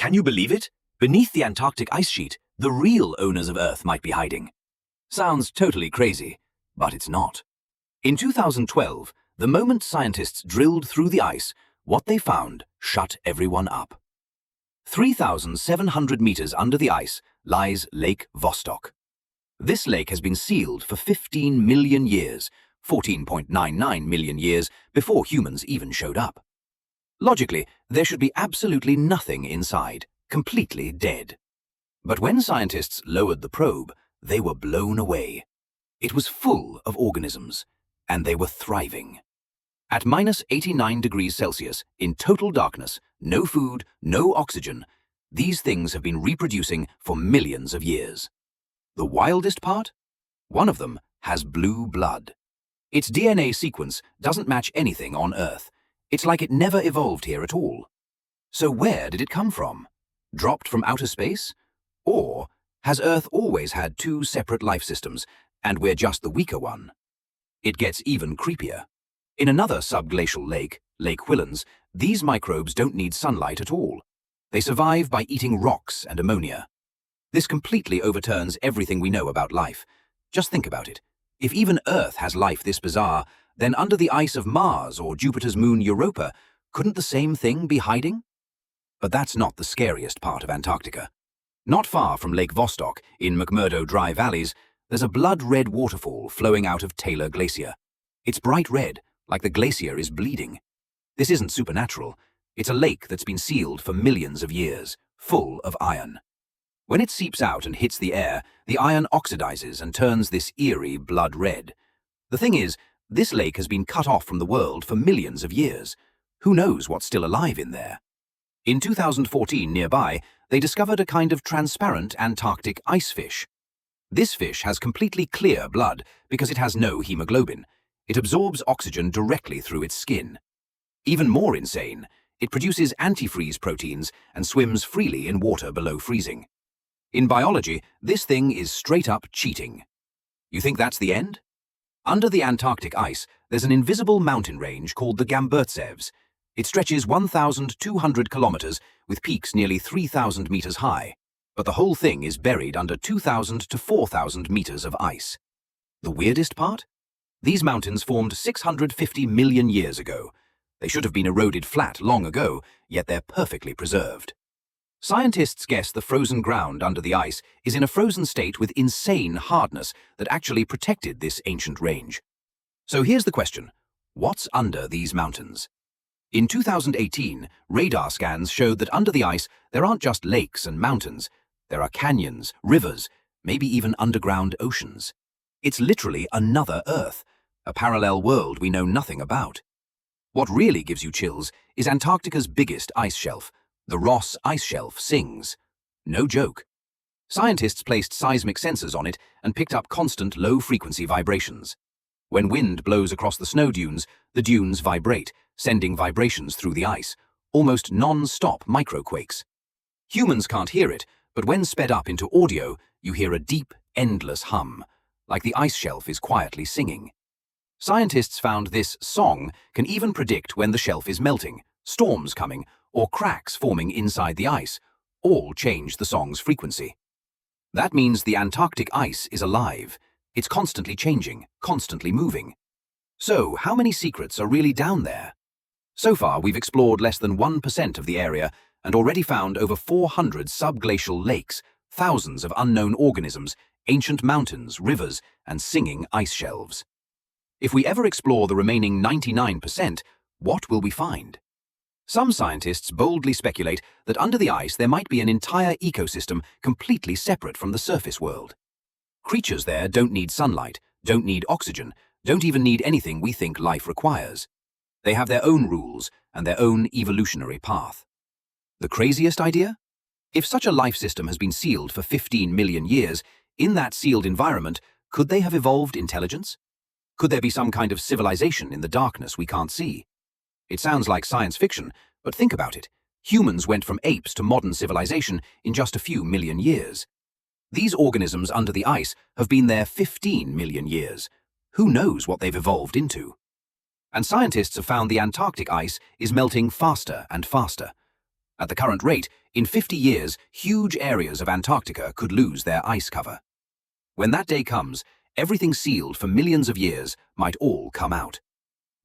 Can you believe it? Beneath the Antarctic ice sheet, the real owners of Earth might be hiding. Sounds totally crazy, but it's not. In 2012, the moment scientists drilled through the ice, what they found shut everyone up. 3,700 meters under the ice lies Lake Vostok. This lake has been sealed for 15 million years, 14.99 million years before humans even showed up. Logically, there should be absolutely nothing inside, completely dead. But when scientists lowered the probe, they were blown away. It was full of organisms, and they were thriving. At -89 degrees Celsius, in total darkness, no food, no oxygen, these things have been reproducing for millions of years. The wildest part? One of them has blue blood. Its DNA sequence doesn't match anything on Earth. It's like it never evolved here at all. So where did it come from? Dropped from outer space? Or has Earth always had two separate life systems, and we're just the weaker one? It gets even creepier. In another subglacial lake, Lake Whillans, these microbes don't need sunlight at all. They survive by eating rocks and ammonia. This completely overturns everything we know about life. Just think about it. If even Earth has life this bizarre, then under the ice of Mars or Jupiter's moon Europa, couldn't the same thing be hiding? But that's not the scariest part of Antarctica. Not far from Lake Vostok, in McMurdo Dry Valleys, there's a blood-red waterfall flowing out of Taylor Glacier. It's bright red, like the glacier is bleeding. This isn't supernatural. It's a lake that's been sealed for millions of years, full of iron. When it seeps out and hits the air, the iron oxidizes and turns this eerie blood red. The thing is, this lake has been cut off from the world for millions of years. Who knows what's still alive in there? In 2014, nearby, they discovered a kind of transparent Antarctic icefish. This fish has completely clear blood because it has no hemoglobin. It absorbs oxygen directly through its skin. Even more insane, it produces antifreeze proteins and swims freely in water below freezing. In biology, this thing is straight-up cheating. You think that's the end? Under the Antarctic ice, there's an invisible mountain range called the Gamburtsevs. It stretches 1,200 kilometers with peaks nearly 3,000 meters high, but the whole thing is buried under 2,000 to 4,000 meters of ice. The weirdest part? These mountains formed 650 million years ago. They should have been eroded flat long ago, yet they're perfectly preserved. Scientists guess the frozen ground under the ice is in a frozen state with insane hardness that actually protected this ancient range. So here's the question: what's under these mountains? In 2018, radar scans showed that under the ice there aren't just lakes and mountains. There are canyons, rivers, maybe even underground oceans. It's literally another Earth, a parallel world we know nothing about. What really gives you chills is Antarctica's biggest ice shelf. The Ross Ice Shelf sings. No joke. Scientists placed seismic sensors on it and picked up constant low-frequency vibrations. When wind blows across the snow dunes, the dunes vibrate, sending vibrations through the ice, almost non-stop microquakes. Humans can't hear it, but when sped up into audio, you hear a deep, endless hum, like the ice shelf is quietly singing. Scientists found this song can even predict when the shelf is melting, storms coming, or cracks forming inside the ice, all change the song's frequency. That means the Antarctic ice is alive. It's constantly changing, constantly moving. So, how many secrets are really down there? So far, we've explored less than 1% of the area and already found over 400 subglacial lakes, thousands of unknown organisms, ancient mountains, rivers, and singing ice shelves. If we ever explore the remaining 99%, what will we find? Some scientists boldly speculate that under the ice there might be an entire ecosystem completely separate from the surface world. Creatures there don't need sunlight, don't need oxygen, don't even need anything we think life requires. They have their own rules and their own evolutionary path. The craziest idea? If such a life system has been sealed for 15 million years, in that sealed environment, could they have evolved intelligence? Could there be some kind of civilization in the darkness we can't see? It sounds like science fiction, but think about it. Humans went from apes to modern civilization in just a few million years. These organisms under the ice have been there 15 million years. Who knows what they've evolved into? And scientists have found the Antarctic ice is melting faster and faster. At the current rate, In 50 years, huge areas of Antarctica could lose their ice cover. When that day comes, everything sealed for millions of years might all come out.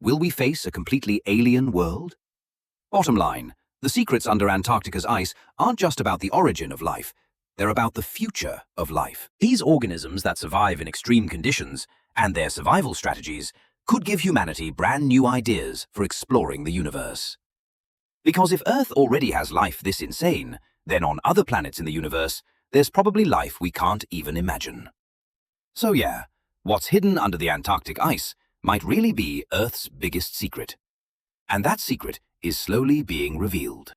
Will we face a completely alien world? Bottom line, the secrets under Antarctica's ice aren't just about the origin of life, they're about the future of life. These organisms that survive in extreme conditions and their survival strategies could give humanity brand new ideas for exploring the universe. Because if Earth already has life this insane, then on other planets in the universe, there's probably life we can't even imagine. So yeah, what's hidden under the Antarctic ice might really be Earth's biggest secret. And that secret is slowly being revealed.